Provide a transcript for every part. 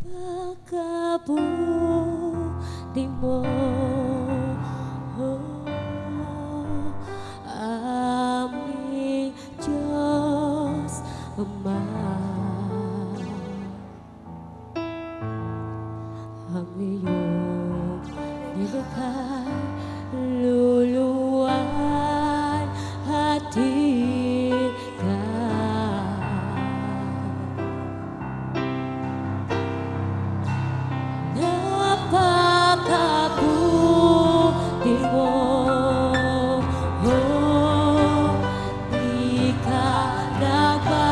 pagkabuti mo, aming Diyos Ama. Ang iyong nilikha, luluwan at napakabuti mo, di ka nagbabago.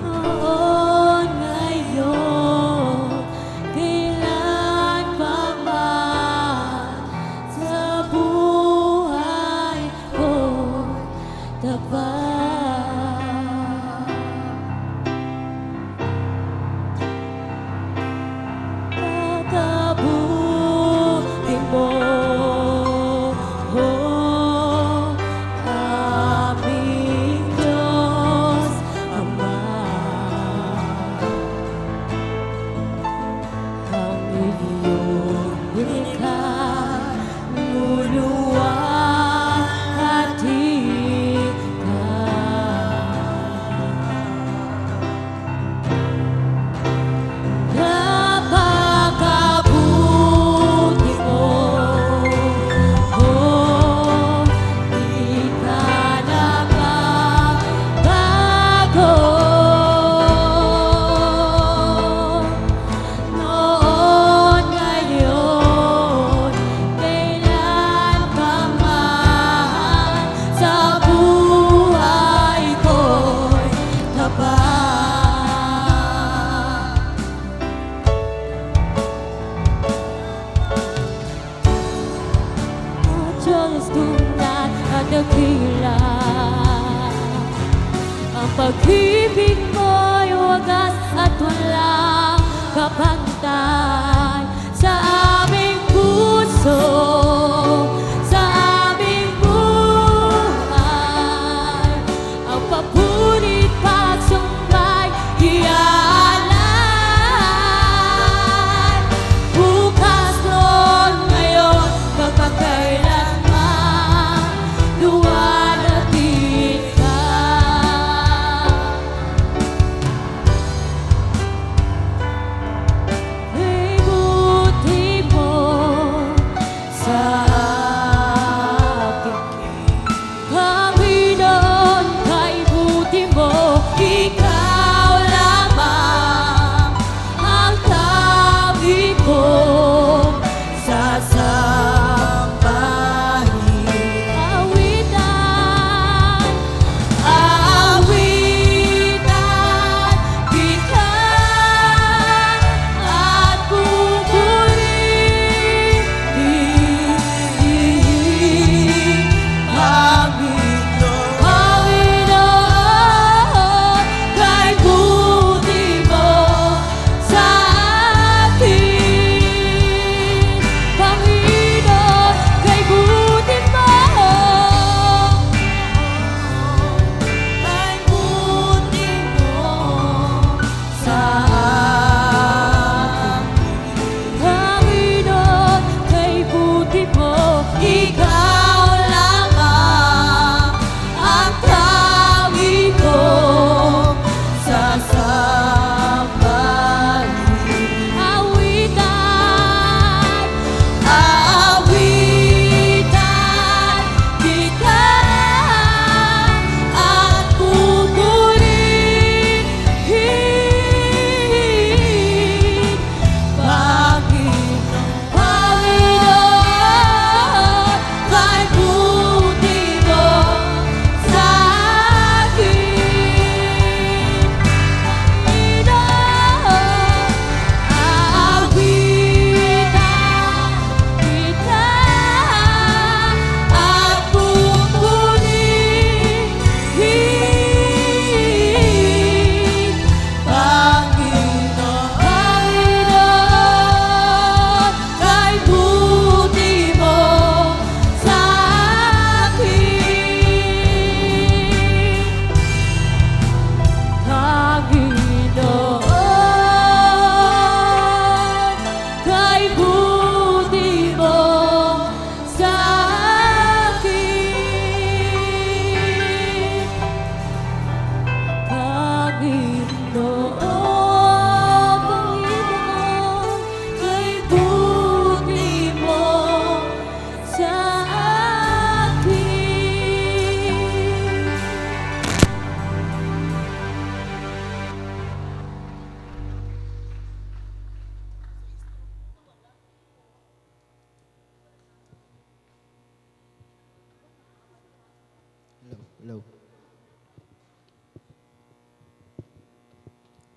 Noon, ngayon, kailan pa man sa buhay ko tapat. Pagkabuti mo, aming Diyos Ama. Ang iyong nilikha, luluwan at napakabuti mo, di ka nagbabago. Noon, ngayon, kailan pa man sa buhay ko'y tapat. Diyos tunay at dakila, ang pag-ibig mo'y wagas at walang kapantay sa aming puso, sa aming buhay. Ang papunit pagsumbay, iaalay, bukas noon, ngayon, magpakailanman, luwalhati ka. May buti mo sa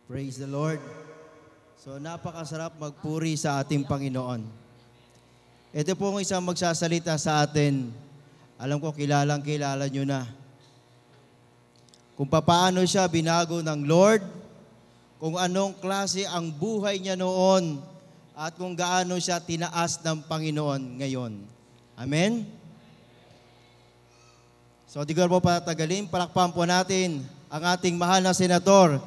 Praise the Lord. So napakasarap magpuri sa ating Panginoon. Ito po ang isang magsasalita sa atin. Alam ko kilala nyo na. Kung paano siya binago ng Lord, kung anong klase ang buhay niya noon, at kung gaano siya tinaas ng Panginoon ngayon. Amen? So di ko po patagalin, palakpakan po natin ang ating mahal na Senador,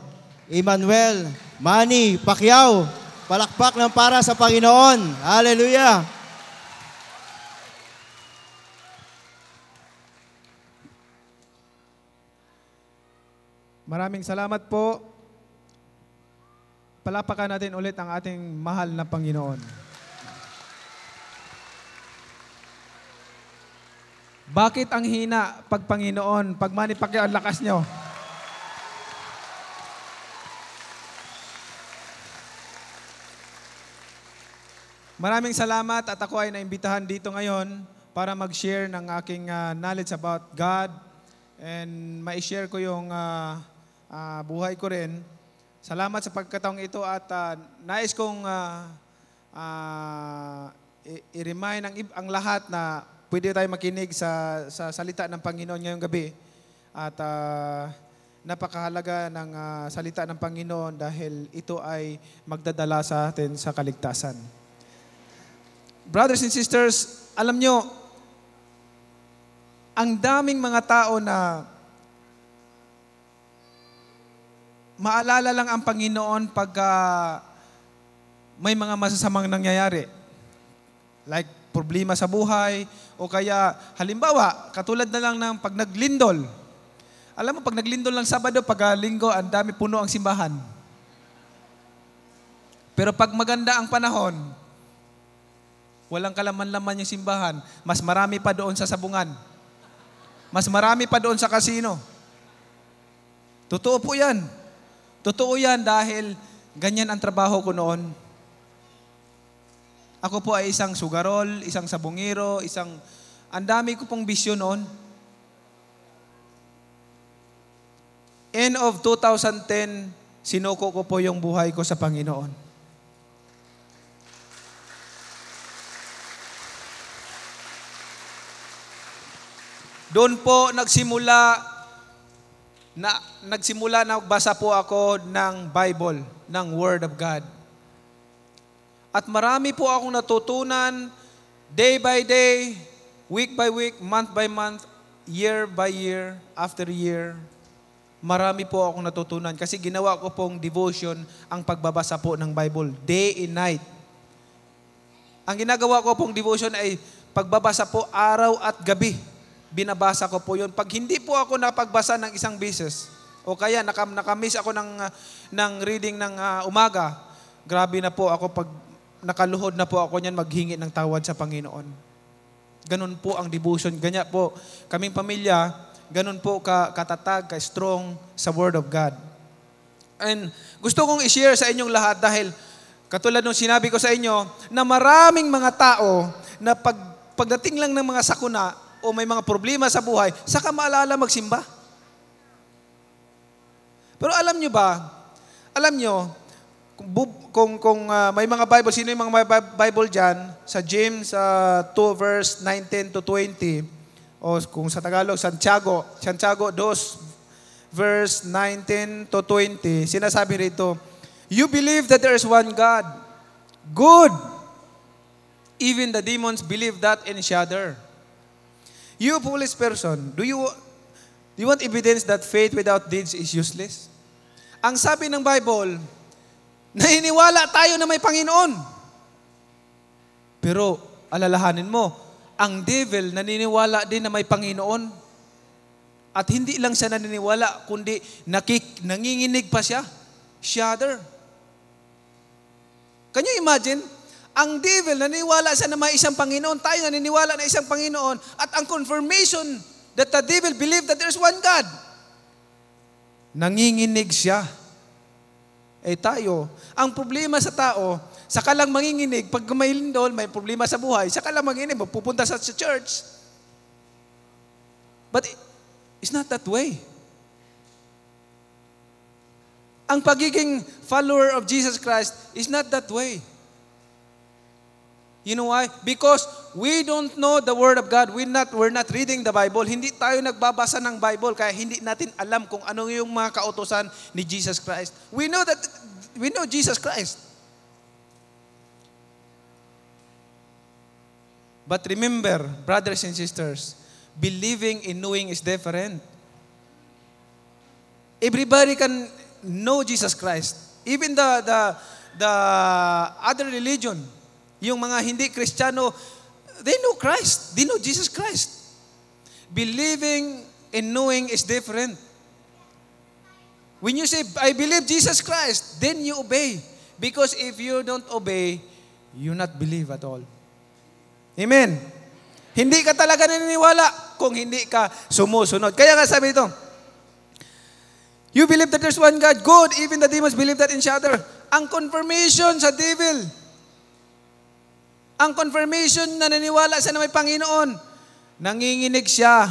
Emmanuel Manny Pacquiao. Palakpak ng para sa Panginoon. Hallelujah! Maraming salamat po. Palapakan natin ulit ang ating mahal na Panginoon. Bakit ang hina pag Panginoon, pag Manny Pacquiao ang lakas nyo? Maraming salamat at ako ay naimbitahan dito ngayon para mag-share ng aking knowledge about God and ma-share ko yung buhay ko rin. Salamat sa pagkataong ito at nais kong i-remind ang lahat na pwede tayo makinig sa salita ng Panginoon ngayong gabi. At napakahalaga ng salita ng Panginoon dahil ito ay magdadala sa atin sa kaligtasan. Brothers and sisters, alam nyo, ang daming mga tao na maalala lang ang Panginoon pag may mga masasamang nangyayari. Like problema sa buhay, o kaya halimbawa, katulad na lang ng pag naglindol. Alam mo, pag naglindol ng Sabado, pag Linggo, ang dami puno ang simbahan. Pero pag maganda ang panahon, walang kalaman-laman yung simbahan. Mas marami pa doon sa sabungan. Mas marami pa doon sa kasino. Totoo po yan. Totoo yan dahil ganyan ang trabaho ko noon. Ako po ay isang sugarol, isang sabungero, ang dami ko pong bisyo noon. End of 2010, sinuko ko po yung buhay ko sa Panginoon. Doon po nagsimula na magbasa po ako ng Bible, ng Word of God. At marami po akong natutunan day by day, week by week, month by month, year by year, after year. Marami po akong natutunan kasi ginawa ko pong devotion ang pagbabasa po ng Bible, day and night. Ang ginagawa ko pong devotion ay pagbabasa po araw at gabi. Binabasa ko po yun. Pag hindi po ako napagbasa ng isang beses, o kaya nakamiss ako ng reading ng umaga, grabe na po ako pag nakaluhod na po ako niyan maghingi ng tawad sa Panginoon. Ganun po ang devotion. Ganyan po kaming pamilya, ganun po katatag, ka-strong sa Word of God. And gusto kong i-share sa inyong lahat dahil katulad nung sinabi ko sa inyo na maraming mga tao na pagdating lang ng mga sakuna o may mga problema sa buhay, saka maalala magsimba. Pero alam nyo ba, kung may mga Bible, sino yung mga Bible dyan? Sa James 2 verse 19 to 20, o kung sa Tagalog, Santiago 2 verse 19 to 20, sinasabi rito, you believe that there is one God. Good. Even the demons believe that and shudder. You foolish person, do you want evidence that faith without deeds is useless? Ang sabi ng Bible, naniniwala tayo na may Panginoon. Pero alalahanin mo, ang devil naniniwala din na may Panginoon. At hindi lang siya naniniwala, kundi nanginginig pa siya. Shudder. Can you imagine? Ang devil, naniniwala siya na may isang Panginoon. Tayo naniniwala na isang Panginoon. At ang confirmation that the devil believed that there's one God. Nanginginig siya. Tayo, ang problema sa tao, saka lang manginginig. Pag may lindol, may problema sa buhay, saka lang manginginig, pupunta sa church. But it's not that way. Ang pagiging follower of Jesus Christ is not that way. You know why? Because we don't know the Word of God. We're not reading the Bible. Hindi tayo nagbabasa ng Bible, kaya hindi natin alam kung ano yung mga kautusan ni Jesus Christ. We know Jesus Christ. But remember, brothers and sisters, believing in knowing is different. Everybody can know Jesus Christ. Even the other religion, yung mga hindi Kristiyano, they know Christ. They know Jesus Christ. Believing and knowing is different. When you say, I believe Jesus Christ, then you obey. Because if you don't obey, you not believe at all. Amen. Hindi ka talaga naniniwala kung hindi ka sumusunod. Kaya nga sabi ito, you believe that there's one God, good, even the demons believe that in each other. Ang confirmation sa devil, ang confirmation na naniwala siya na may Panginoon, nanginginig siya.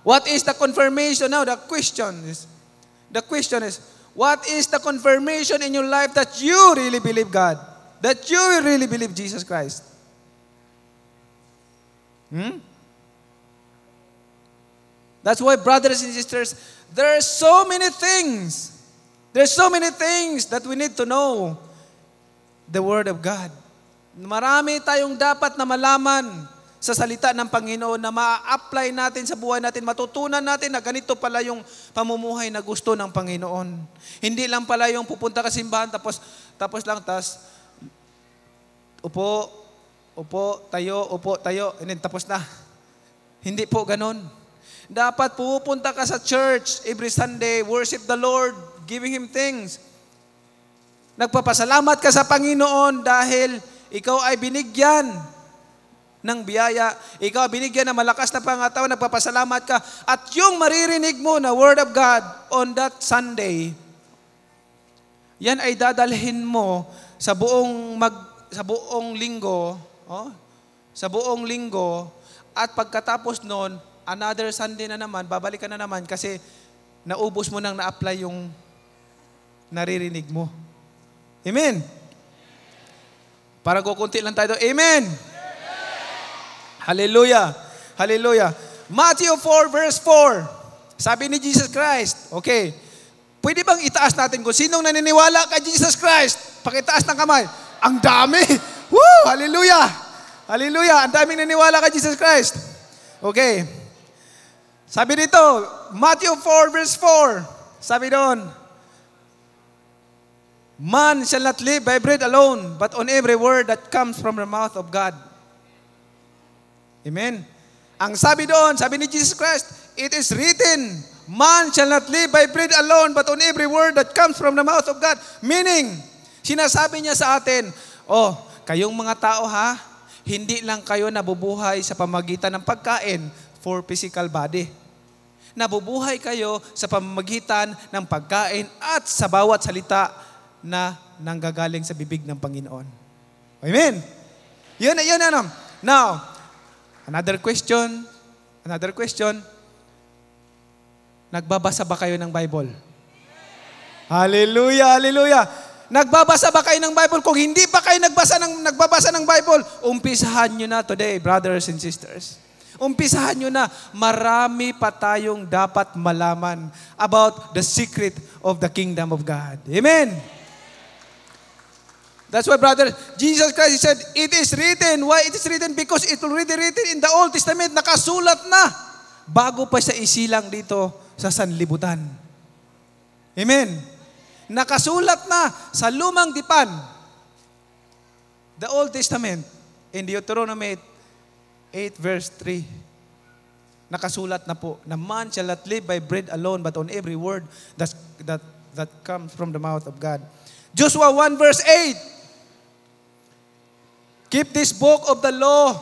What is the confirmation? Now, the question is, what is the confirmation in your life that you really believe God? That you really believe Jesus Christ? That's why, brothers and sisters, there are so many things. There's so many things that we need to know the Word of God. Marami tayong dapat na malaman sa salita ng Panginoon na ma-apply natin sa buhay natin, matutunan natin na ganito pala yung pamumuhay na gusto ng Panginoon. Hindi lang pala yung pupunta ka simbahan tapos upo, tayo, and then tapos na. Hindi po ganon. Dapat pupunta ka sa church every Sunday, worship the Lord, giving Him things. Nagpapasalamat ka sa Panginoon dahil ikaw ay binigyan ng biyaya. Ikaw binigyan ng malakas na pangatawan, nagpapasalamat ka. At yung maririnig mo na Word of God on that Sunday, yan ay dadalhin mo sa buong linggo, sa buong linggo, at pagkatapos nun, another Sunday na naman, babalik ka na naman kasi naubos mo nang na-apply yung naririnig mo. Amen? Para kukunti lang tayo. Amen! Hallelujah! Hallelujah! Matthew 4 verse 4. Sabi ni Jesus Christ, okay, pwede bang itaas natin kung sinong naniniwala kay Jesus Christ? Pakitaas ng kamay. Ang dami! Woo! Hallelujah! Hallelujah! Ang daming naniniwala kay Jesus Christ. Okay. Sabi dito, Matthew 4 verse 4. Sabi doon, man shall not live by bread alone, but on every word that comes from the mouth of God. Amen. Ang sabi doon, sabi ni Jesus Christ, it is written, man shall not live by bread alone, but on every word that comes from the mouth of God. Meaning, sinasabi niya sa atin, kayong mga tao ha, hindi lang kayo nabubuhay sa pamagitan ng pagkain for physical body. Nabubuhay kayo sa pamamagitan ng pagkain at sa bawat salita na nanggagaling sa bibig ng Panginoon. Amen? Yun. Now, another question. Nagbabasa ba kayo ng Bible? Hallelujah, hallelujah. Nagbabasa ba kayo ng Bible? Kung hindi pa kayo nagbabasa ng Bible, umpisahan nyo na today, brothers and sisters. Umpisahan nyo na. Marami pa tayong dapat malaman about the secret of the kingdom of God. Amen? That's why, brother, Jesus Christ said, it is written. Why it is written? Because it already written in the Old Testament. Nakasulat na. Bago pa siya isilang dito sa sanlibutan. Amen? Nakasulat na sa lumang dipan. The Old Testament in Deuteronomy 8 verse 3. Nakasulat na po, na man shall not live by bread alone, but on every word that comes from the mouth of God. Joshua 1 verse 8. Keep this book of the law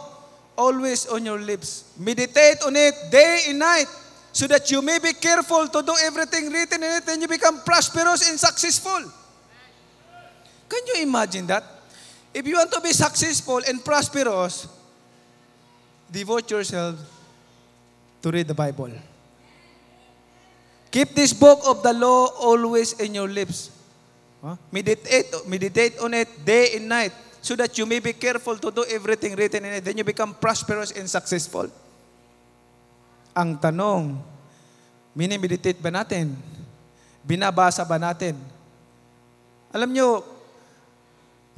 always on your lips. Meditate on it day and night, so that you may be careful to do everything written in it, and you become prosperous and successful. Can you imagine that? If you want to be successful and prosperous, devote yourself to read the Bible. Keep this book of the law always in your lips. Meditate on it day and night so that you may be careful to do everything written in it. Then you become prosperous and successful. Ang tanong, minimeditate ba natin? Binabasa ba natin? Alam nyo,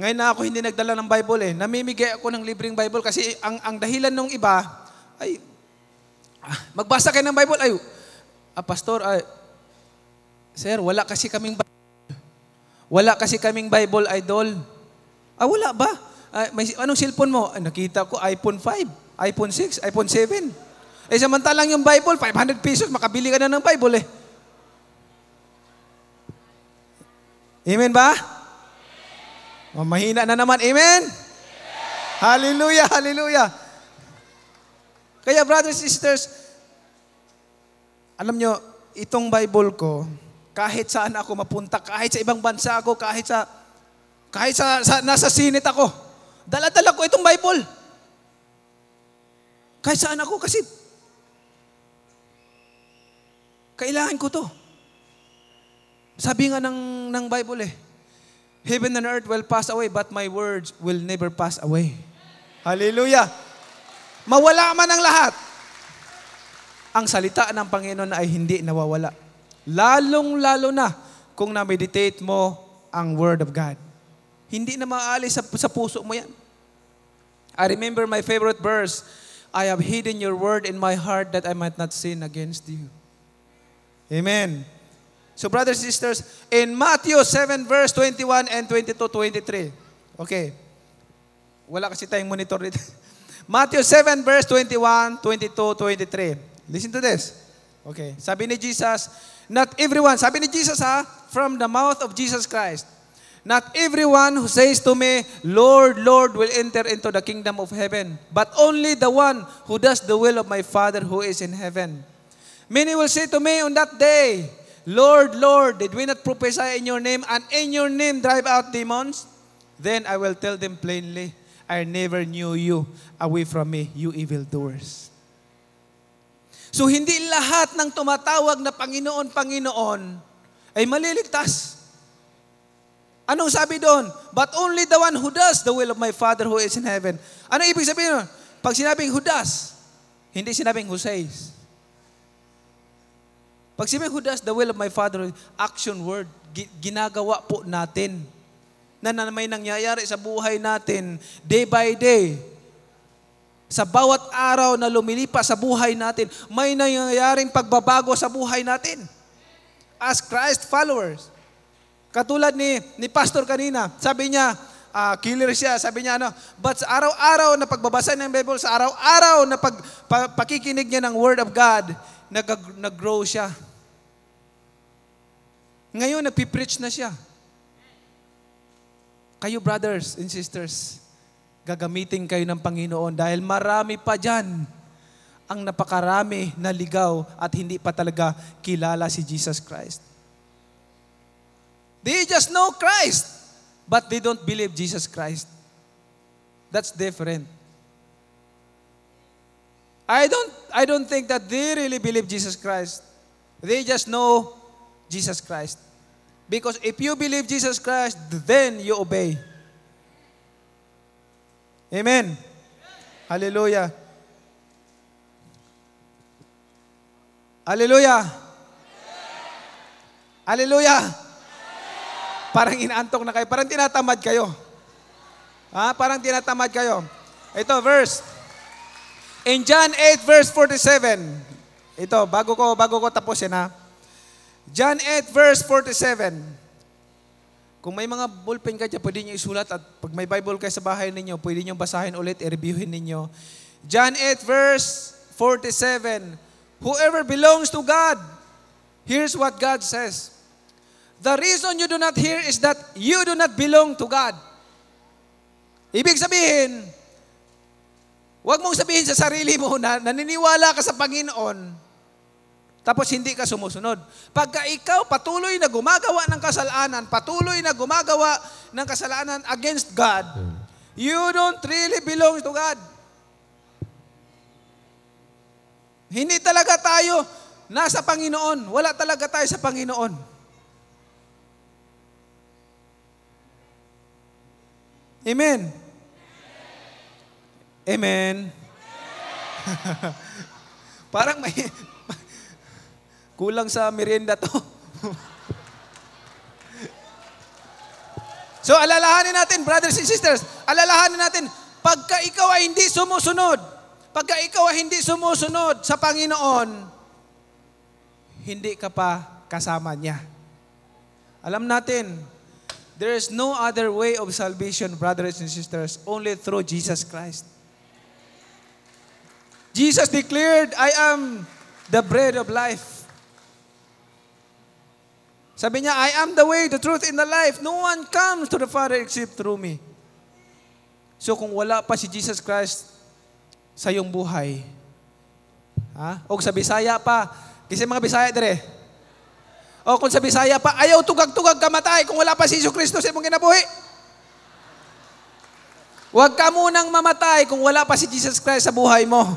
ngayon na ako hindi nagdala ng Bible namimigay ako ng libreng Bible kasi ang dahilan ng iba ay, magbasa kayo ng Bible, Pastor, sir, wala kasi kaming Bible. Wala kasi kaming Bible, idol. Wala ba? Anong cellphone mo? Nakita ko, iPhone 5, iPhone 6, iPhone 7. Samantalang yung Bible, 500 pesos, makabili ka na ng Bible Amen ba? Mahina na naman. Amen? Hallelujah, hallelujah. Kaya brothers and sisters, alam nyo, itong Bible ko, kahit saan ako mapunta, kahit sa ibang bansa ako, kahit sa nasa Senate ako, dala-dala ko itong Bible. Kahit saan ako, kasi kailangan ko to. Sabi nga ng Bible Heaven and earth will pass away, but my words will never pass away. Hallelujah. Mawala man ang lahat. Ang salita ng Panginoon ay hindi nawawala. Lalong-lalo na kung na-meditate mo ang Word of God. Hindi na maalis sa puso mo yan. I remember my favorite verse, I have hidden your word in my heart that I might not sin against you. Amen. So brothers and sisters, in Matthew 7 verse 21 and 22-23. Okay. Wala kasi tayong monitor dito. Matthew 7 verse 21, 22-23. Listen to this. Okay. Sabi ni Jesus, not everyone, sabi ni Jesus from the mouth of Jesus Christ, not everyone who says to me, Lord, Lord, will enter into the kingdom of heaven, but only the one who does the will of my Father who is in heaven. Many will say to me on that day, Lord, Lord, did we not prophesy in your name, and in your name drive out demons? Then I will tell them plainly, I never knew you. Away from me, you evildoers. So hindi lahat ng tumatawag na Panginoon, Panginoon ay maliligtas. Anong sabi doon? But only the one who does the will of my Father who is in heaven. Ano ibig sabihin nun? Pag sinabing who does, hindi sinabing who says. Pag sinabing who does the will of my Father, action word, ginagawa po natin. Na may nangyayari sa buhay natin, day by day. Sa bawat araw na lumilipas sa buhay natin, may nangyayaring pagbabago sa buhay natin. As Christ followers. Katulad ni Pastor kanina, sabi niya, killer siya, sabi niya but sa araw-araw na pagbabasa ng Bible, sa araw-araw na pakikinig niya ng Word of God, nag-grow siya. Ngayon, nagpipreach na siya. Kayo brothers and sisters, gagamitin kayo ng Panginoon dahil marami pa dyan ang napakarami na ligaw at hindi pa talaga kilala si Jesus Christ. They just know Christ, but they don't believe Jesus Christ. That's different. I don't think that they really believe Jesus Christ. They just know Jesus Christ. Because if you believe Jesus Christ, then you obey. Amen. Hallelujah. Hallelujah. Hallelujah. Parang inaantok na kayo. Parang tinatamad kayo. Parang tinatamad kayo. Ito, verse. In John 8, verse 47. Ito, bago ko tapusin John 8, verse 47. Kung may mga ballpen ka dyan, pwede nyo isulat at pag may Bible kayo sa bahay ninyo, pwede nyo basahin ulit, i-reviewin ninyo. John 8, verse 47. Whoever belongs to God, here's what God says. The reason you do not hear is that you do not belong to God. Ibig sabihin, huwag mong sabihin sa sarili mo na naniniwala ka sa Panginoon, tapos hindi ka sumusunod. Pagka ikaw patuloy na gumagawa ng kasalanan, patuloy na gumagawa ng kasalanan against God, you don't really belong to God. Hindi talaga tayo nasa Panginoon. Wala talaga tayo sa Panginoon. Amen. Amen. Parang may kulang sa merienda to. So alalahanin natin, brothers and sisters, alalahanin natin, pagka ikaw ay hindi sumusunod sa Panginoon, hindi ka pa kasama niya. Alam natin, there is no other way of salvation, brothers and sisters, only through Jesus Christ. Jesus declared, I am the bread of life. Sabi niya, I am the way, the truth, and the life. No one comes to the Father except through me. So kung wala pa si Jesus Christ sa iyong buhay, o sa Bisaya pa, kasi mga Bisaya dire, o kung sa Bisaya pa, ayaw tugag-tugag kamatay kung wala pa si Jesus Kristo sa imong kinabuhi. Huwag ka munang mamatay kung wala pa si Jesus Christ sa buhay mo.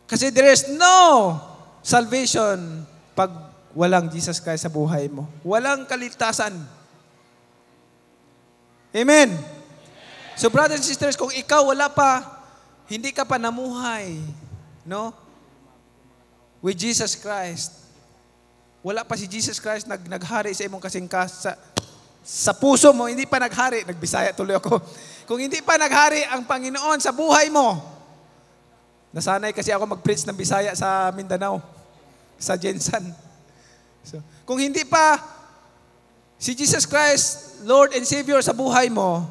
Kasi there is no salvation pag walang Jesus Christ sa buhay mo. Walang kaligtasan. Amen. So brothers and sisters, kung ikaw wala pa, hindi ka pa namuhay, no? With Jesus Christ. Wala pa si Jesus Christ naghari sa imong kasingkas sa puso mo, hindi pa naghari. Nagbisaya tuloy ako. Kung hindi pa naghari ang Panginoon sa buhay mo, nasanay kasi ako mag-preach ng Bisaya sa Mindanao, sa Jensan. So, kung hindi pa si Jesus Christ, Lord and Savior sa buhay mo,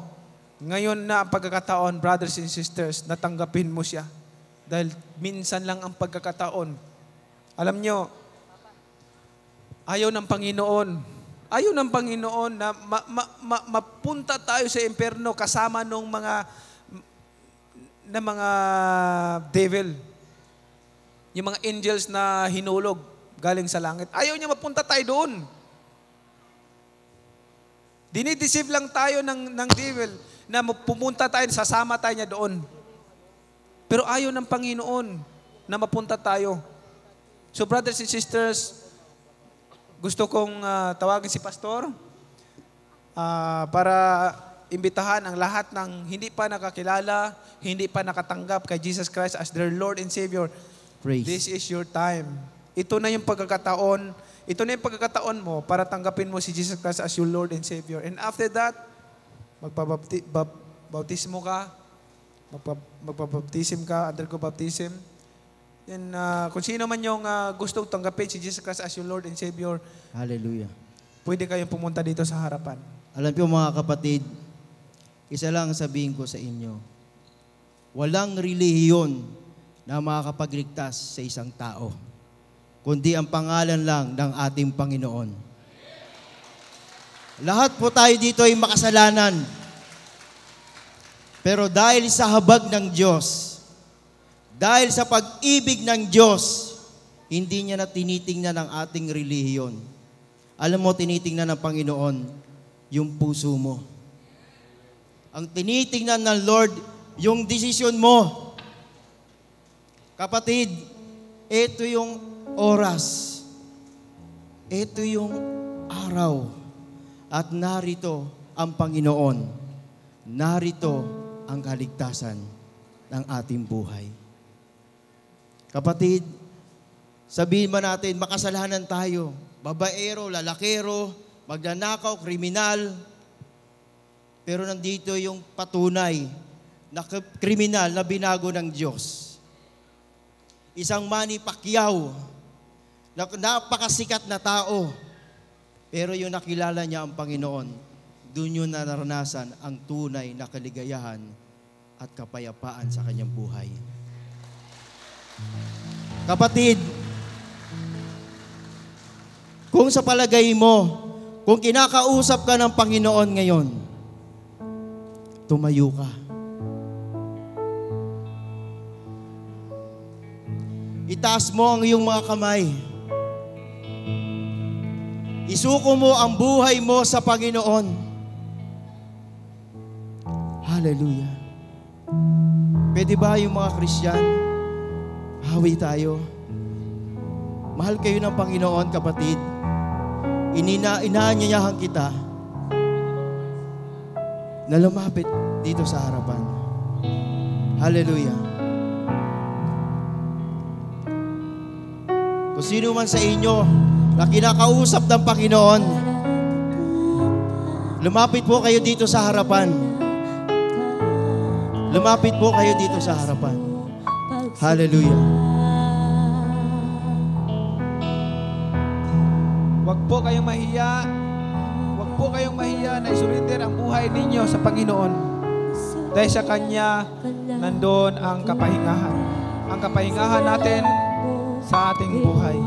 ngayon na ang pagkakataon, brothers and sisters, natanggapin mo siya. Dahil minsan lang ang pagkakataon. Alam nyo, ayaw ng Panginoon na mapunta tayo sa impyerno kasama ng mga devil. Yung mga angels na hinulog galing sa langit. Ayaw niya mapunta tayo doon. Dinideceive lang tayo ng devil na pumunta tayo, sasama tayo niya doon. Pero ayaw ng Panginoon na mapunta tayo. So brothers and sisters, gusto kong tawagin si Pastor para imbitahan ang lahat ng hindi pa nakakilala, hindi pa nakatanggap kay Jesus Christ as their Lord and Savior. Praise. This is your time. Ito na yung pagkakataon mo para tanggapin mo si Jesus Christ as your Lord and Savior. And after that, magpabautismo ka, magpabaptism ka, undergo baptism. Then, kung sino man yung gustong tanggapin si Jesus Christ as your Lord and Savior, Hallelujah. pwede kayong pumunta dito sa harapan. Alam niyo mga kapatid, isa lang ang sabihin ko sa inyo. Walang relihiyon na makakapagligtas sa isang tao, kundi ang pangalan lang ng ating Panginoon. Lahat po tayo dito ay makasalanan. Pero dahil sa habag ng Diyos, dahil sa pag-ibig ng Diyos, hindi niya na tinitingnan ang ating relihiyon. Alam mo, tinitingnan ng Panginoon yung puso mo. Ang tinitingnan ng Lord, yung desisyon mo. Kapatid, ito yung oras. Ito yung araw. At narito ang Panginoon. Narito ang kaligtasan ng ating buhay. Kapatid, sabihin ba natin, makasalanan tayo. Babaero, lalakero, magnanakaw, kriminal. Pero nandito yung patunay na kriminal na binago ng Diyos. Isang Manny Pacquiao, napakasikat na tao. Pero yung nakilala niya ang Panginoon, doon yun na naranasan ang tunay na kaligayahan at kapayapaan sa kanyang buhay. Kapatid, kung sa palagay mo, kung kinakausap ka ng Panginoon ngayon, tumayo ka. Itaas mo ang iyong mga kamay. Isuko mo ang buhay mo sa Panginoon. Hallelujah. Pwede ba yung mga Christian? Hawi tayo. Mahal kayo ng Panginoon, kapatid. Inaanyayahan kita. na lumapit dito sa harapan. Hallelujah. Kung sino man sa inyo na kinakausap ng Panginoon, lumapit po kayo dito sa harapan. Lumapit po kayo dito sa harapan. Hallelujah. Huwag po kayong mahiya. Huwag po kayong mahiya na isurrender ang buhay ninyo sa Panginoon. Dahil sa Kanya, nandoon ang kapahingahan. Ang kapahingahan natin sa ating buhay.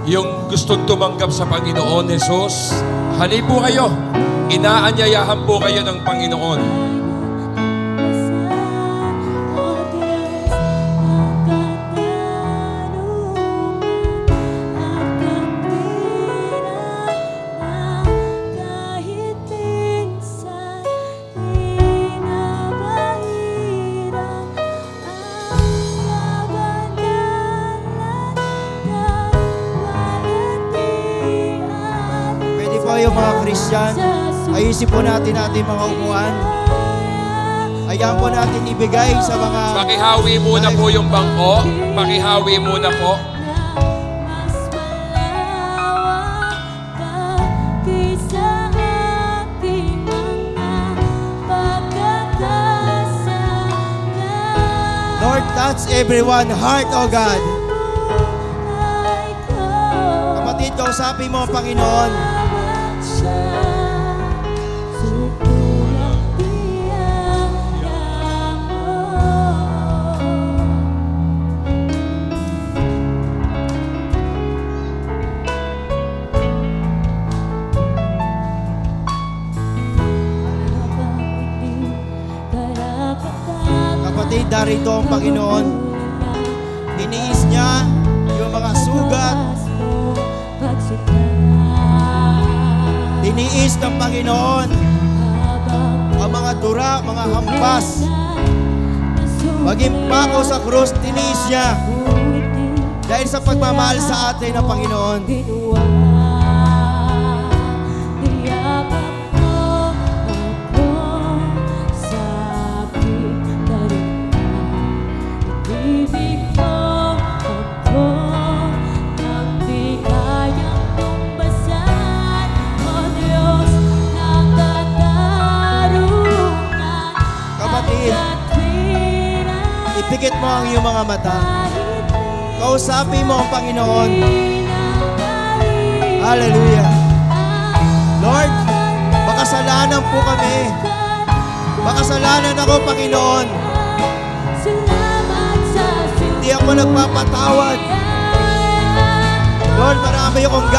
Yung gustong tumanggap sa Panginoon Jesus, hali po kayo. Inaanyayahan po kayo ng Panginoon. Kayo mga Christian, ayusin po natin ating mga upuan. Hayaan po natin ibigay sa mga... Pakihawi muna po yung bangko. Pakihawi muna po. Lord, touch everyone heart, O God. Kapatid, kausapin mo ang Panginoon. Kapatid, darito ang Panginoon. Tiniis niya yung mga sugat. Tiniis ng Panginoon ang mga dura, mga hampas. Maging pako sa krus, tiniis niya. Dahil sa pagmamahal sa atin ng Panginoon. Ipikit mo ang iyong mga mata. Kausapin mo ang Panginoon. Hallelujah. Lord, makasalanan po kami. Makasalanan ako, Panginoon. Hindi ako nagpapatawad. Lord, marami akong